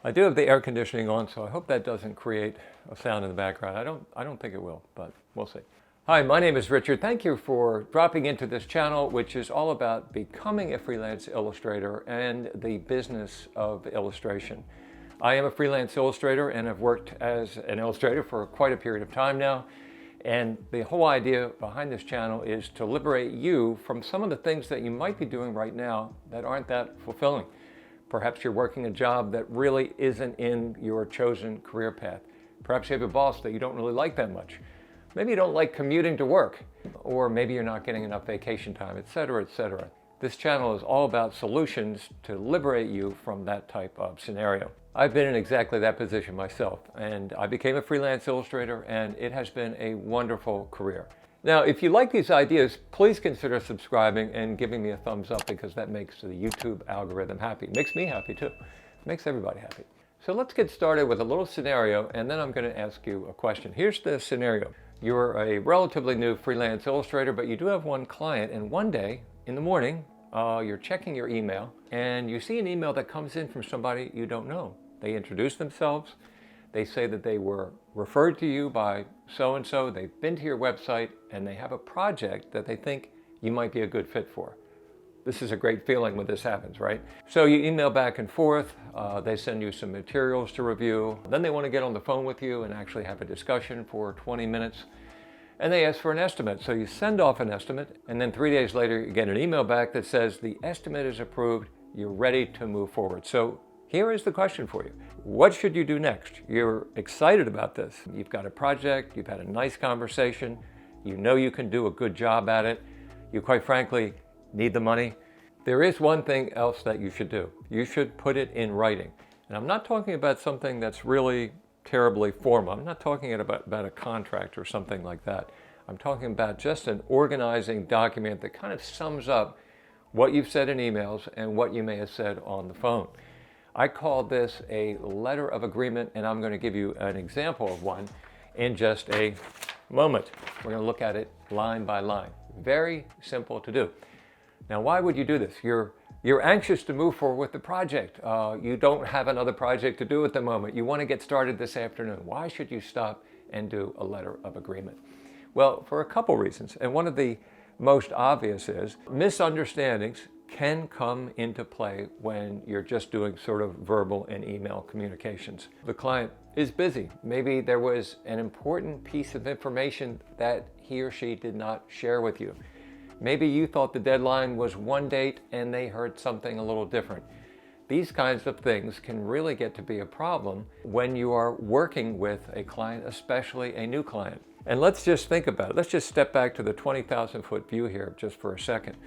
I do have the air conditioning on, so I hope that doesn't create a sound in the background. I don't think it will, but we'll see. Hi, my name is Richard. Thank you for dropping into this channel, which is all about becoming a freelance illustrator and the business of illustration. I am a freelance illustrator and have worked as an illustrator for quite a period of time now. And the whole idea behind this channel is to liberate you from some of the things that you might be doing right now that aren't that fulfilling. Perhaps you're working a job that really isn't in your chosen career path. Perhaps you have a boss that you don't really like that much. Maybe you don't like commuting to work, or maybe you're not getting enough vacation time, etc., etc. This channel is all about solutions to liberate you from that type of scenario. I've been in exactly that position myself, and I became a freelance illustrator, and it has been a wonderful career. Now, if you like these ideas, please consider subscribing and giving me a thumbs up, because that makes the YouTube algorithm happy. It makes me happy too. It makes everybody happy. So let's get started with a little scenario, and then I'm going to ask you a question. Here's the scenario. You're a relatively new freelance illustrator, but you do have one client, and one day in the morning, you're checking your email, and you see an email that comes in from somebody you don't know. They introduce themselves. They say that they were referred to you by so-and-so, they've been to your website, and they have a project that they think you might be a good fit for. This is a great feeling when this happens, right? So you email back and forth, they send you some materials to review, then they want to get on the phone with you and actually have a discussion for 20 minutes, and they ask for an estimate. So you send off an estimate, and then 3 days later you get an email back that says the estimate is approved, you're ready to move forward. So here is the question for you. What should you do next? You're excited about this. You've got a project, you've had a nice conversation, you know you can do a good job at it, you quite frankly need the money. There is one thing else that you should do. You should put it in writing. And I'm not talking about something that's really terribly formal. I'm not talking about a contract or something like that. I'm talking about just an organizing document that kind of sums up what you've said in emails and what you may have said on the phone. I call this a letter of agreement, and I'm going to give you an example of one in just a moment. We're going to look at it line by line. Very simple to do. Now, why would you do this? You're anxious to move forward with the project. You don't have another project to do at the moment. You want to get started this afternoon. Why should you stop and do a letter of agreement? Well, for a couple reasons. And one of the most obvious is misunderstandings can come into play when you're just doing sort of verbal and email communications. The client is busy. Maybe there was an important piece of information that he or she did not share with you. Maybe you thought the deadline was one date and they heard something a little different. These kinds of things can really get to be a problem when you are working with a client, especially a new client. And let's just think about it. Let's just step back to the 20,000-foot view here just for a second.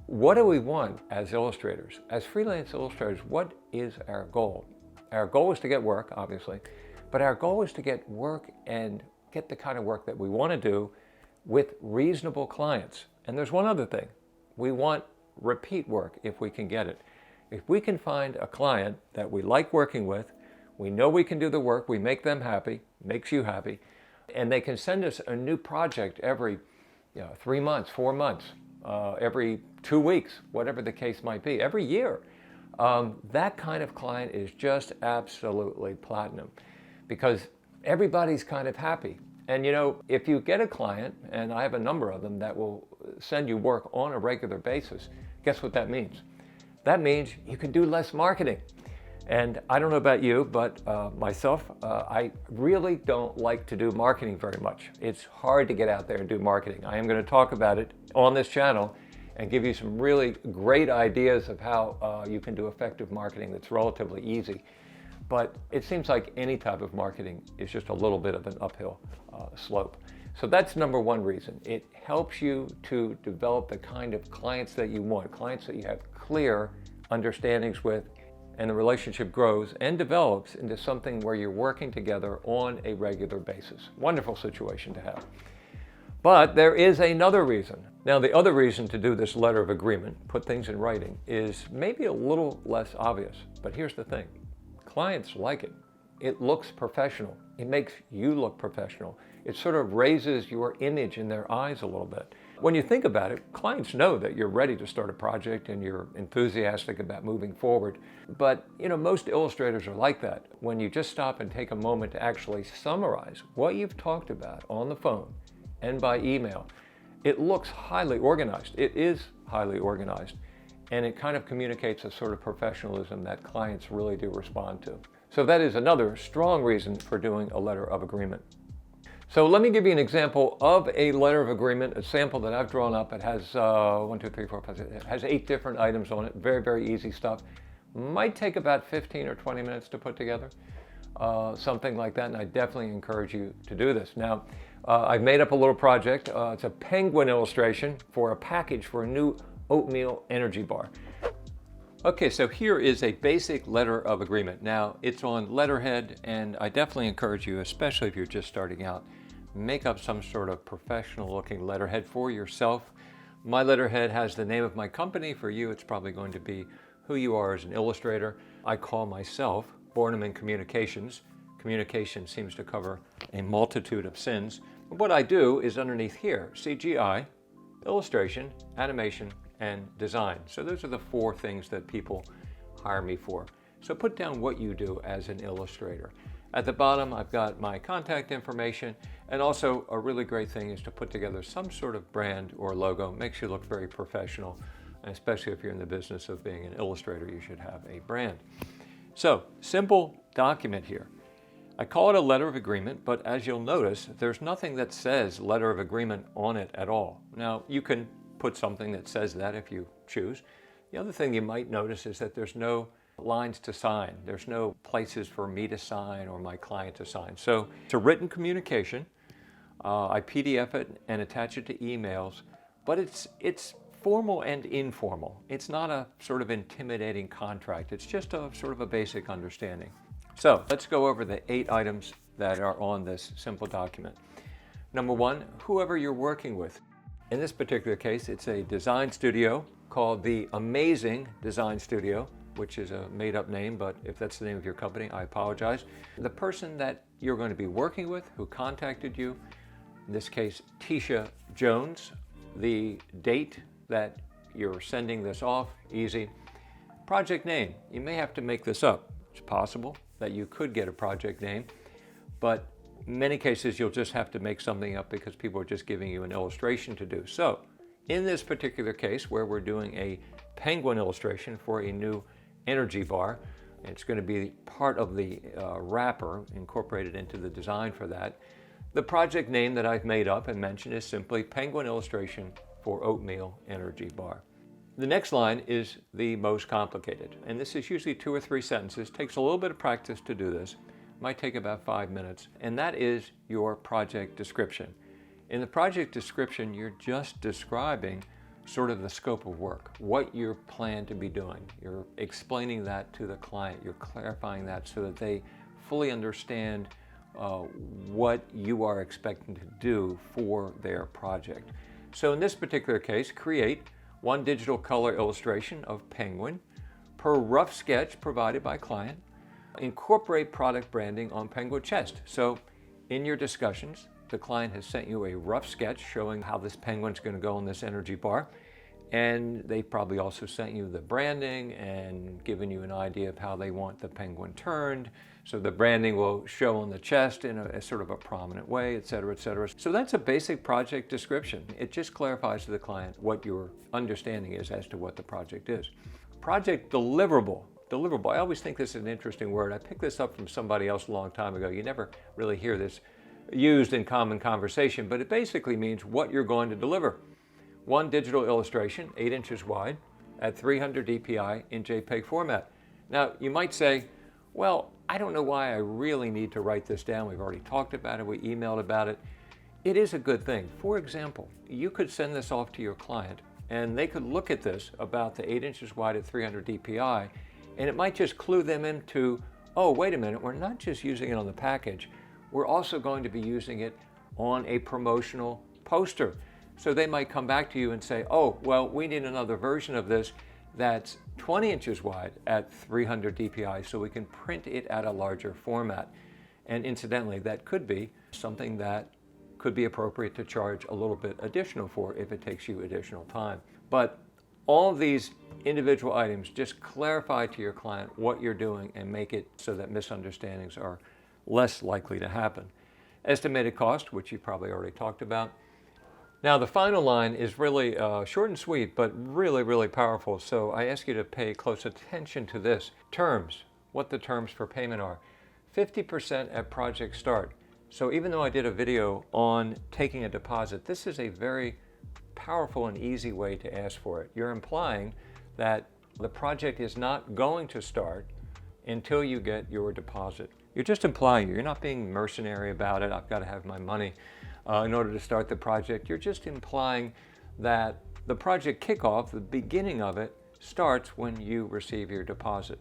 What do we want as illustrators? As freelance illustrators, what is our goal? Our goal is to get work, obviously, but our goal is to get work and get the kind of work that we want to do with reasonable clients. And there's one other thing. We want repeat work if we can get it. If we can find a client that we like working with, we know we can do the work, we make them happy, makes you happy, and they can send us a new project every 3 months, 4 months, every 2 weeks, whatever the case might be, every year. That kind of client is just absolutely platinum, because everybody's kind of happy. And if you get a client, and I have a number of them that will send you work on a regular basis, guess what that means? That means you can do less marketing. And I don't know about you, but myself, I really don't like to do marketing very much. It's hard to get out there and do marketing. I am going to talk about it on this channel and give you some really great ideas of how you can do effective marketing that's relatively easy. But it seems like any type of marketing is just a little bit of an uphill slope. So that's number one reason. It helps you to develop the kind of clients that you want, clients that you have clear understandings with, and the relationship grows and develops into something where you're working together on a regular basis. Wonderful situation to have. But there is another reason. Now, the other reason to do this letter of agreement, put things in writing, is maybe a little less obvious. But here's the thing. Clients like it. It looks professional. It makes you look professional. It sort of raises your image in their eyes a little bit. When you think about it, clients know that you're ready to start a project and you're enthusiastic about moving forward. But most illustrators are like that. When you just stop and take a moment to actually summarize what you've talked about on the phone and by email, it looks highly organized. It is highly organized, and it kind of communicates a sort of professionalism that clients really do respond to. So that is another strong reason for doing a letter of agreement. So let me give you an example of a letter of agreement, a sample that I've drawn up. It has it has 8 different items on it. Very, very easy stuff. Might take about 15 or 20 minutes to put together, something like that, and I definitely encourage you to do this. Now, I've made up a little project. It's a penguin illustration for a package for a new oatmeal energy bar. Okay, so here is a basic letter of agreement. Now, it's on letterhead, and I definitely encourage you, especially if you're just starting out, make up some sort of professional looking letterhead for yourself. My letterhead has the name of my company. For you, it's probably going to be who you are as an illustrator. I call myself Bornemann Communications. Communication seems to cover a multitude of sins. What I do is underneath here, CGI, illustration, animation, and design. So those are the 4 things that people hire me for. So put down what you do as an illustrator. At the bottom, I've got my contact information, and also a really great thing is to put together some sort of brand or logo. Makes you look very professional, and especially if you're in the business of being an illustrator, you should have a brand. So, simple document here. I call it a letter of agreement, but as you'll notice, there's nothing that says letter of agreement on it at all. Now, you can put something that says that if you choose. The other thing you might notice is that there's no lines to sign. There's no places for me to sign or my client to sign. So it's a written communication. I PDF it and attach it to emails, but it's formal and informal. It's not a sort of intimidating contract. It's just a sort of a basic understanding. So let's go over the 8 items that are on this simple document. Number 1, whoever you're working with. In this particular case, it's a design studio called the Amazing Design Studio, which is a made-up name, but if that's the name of your company, I apologize. The person that you're going to be working with who contacted you, in this case, Tisha Jones, the date that you're sending this off, easy. Project name, you may have to make this up. It's possible that you could get a project name, but in many cases, you'll just have to make something up because people are just giving you an illustration to do. So, in this particular case, where we're doing a penguin illustration for a new energy bar, it's going to be part of the wrapper incorporated into the design for that. The project name that I've made up and mentioned is simply Penguin Illustration for Oatmeal Energy Bar. The next line is the most complicated, and this is usually 2 or 3 sentences. Takes a little bit of practice to do this. Might take about 5 minutes, and that is your project description. In the project description, you're just describing sort of the scope of work, what you plan to be doing. You're explaining that to the client. You're clarifying that so that they fully understand what you are expecting to do for their project. So in this particular case, create 1 digital color illustration of penguin per rough sketch provided by client. Incorporate product branding on penguin chest. So in your discussions, the client has sent you a rough sketch showing how this penguin's going to go on this energy bar. And they probably also sent you the branding and given you an idea of how they want the penguin turned. So the branding will show on the chest in a sort of a prominent way, et cetera, et cetera. So that's a basic project description. It just clarifies to the client what your understanding is as to what the project is. Project deliverable. Deliverable. I always think this is an interesting word. I picked this up from somebody else a long time ago. You never really hear this used in common conversation, but it basically means what you're going to deliver. 1 digital illustration, 8 inches wide, at 300 dpi in JPEG format. Now, you might say, well, I don't know why I really need to write this down. We've already talked about it. We emailed about it. It is a good thing. For example, you could send this off to your client, and they could look at this about the 8 inches wide at 300 dpi, and it might just clue them into, oh, wait a minute, we're not just using it on the package, we're also going to be using it on a promotional poster. So they might come back to you and say, oh, well, we need another version of this that's 20 inches wide at 300 dpi so we can print it at a larger format. And incidentally, that could be something that could be appropriate to charge a little bit additional for if it takes you additional time. But all of these individual items, just clarify to your client what you're doing and make it so that misunderstandings are less likely to happen. Estimated cost, which you probably already talked about. Now the final line is really short and sweet, but really, really powerful. So I ask you to pay close attention to this. Terms, what the terms for payment are. 50% at project start. So even though I did a video on taking a deposit, this is a very powerful and easy way to ask for it. You're implying that the project is not going to start until you get your deposit. You're just implying, you're not being mercenary about it. I've got to have my money in order to start the project. You're just implying that the project kickoff, the beginning of it, starts when you receive your deposit.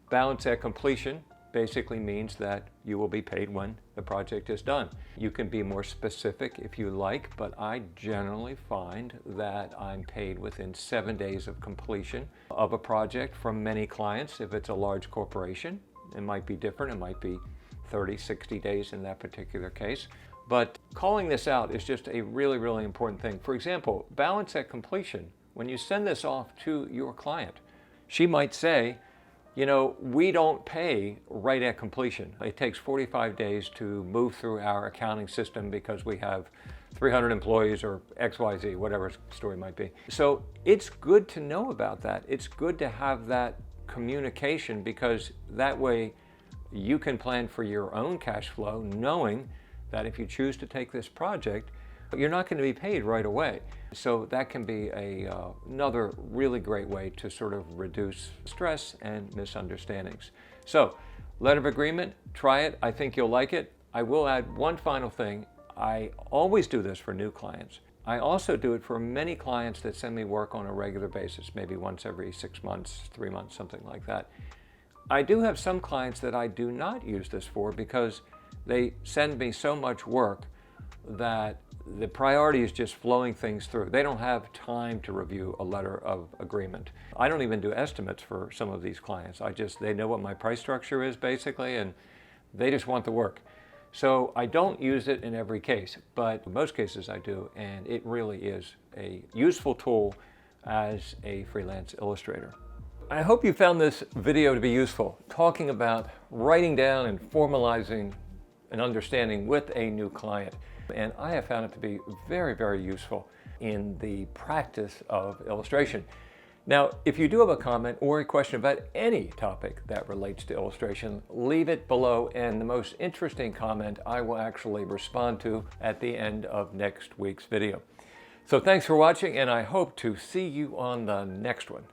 Balance at completion basically means that you will be paid when the project is done. You can be more specific if you like, but I generally find that I'm paid within 7 days of completion of a project from many clients. If it's a large corporation, it might be different. It might be 30, 60 days in that particular case. But calling this out is just a really, really important thing. For example, balance at completion. When you send this off to your client, she might say, you know, we don't pay right at completion. It takes 45 days to move through our accounting system because we have 300 employees or XYZ, whatever story might be. So it's good to know about that. It's good to have that communication because that way you can plan for your own cash flow, knowing that if you choose to take this project, you're not going to be paid right away. So that can be another really great way to sort of reduce stress and misunderstandings. So, letter of agreement, try it. I think you'll like it. I will add one final thing. I always do this for new clients. I also do it for many clients that send me work on a regular basis, maybe once every 6 months, 3 months, something like that. I do have some clients that I do not use this for because they send me so much work that the priority is just flowing things through. They don't have time to review a letter of agreement. I don't even do estimates for some of these clients. They know what my price structure is basically, and they just want the work. So I don't use it in every case, but in most cases I do, and it really is a useful tool as a freelance illustrator. I hope you found this video to be useful, talking about writing down and formalizing an understanding with a new client. And I have found it to be very, very useful in the practice of illustration. Now, if you do have a comment or a question about any topic that relates to illustration, leave it below, and the most interesting comment I will actually respond to at the end of next week's video. So thanks for watching, and I hope to see you on the next one.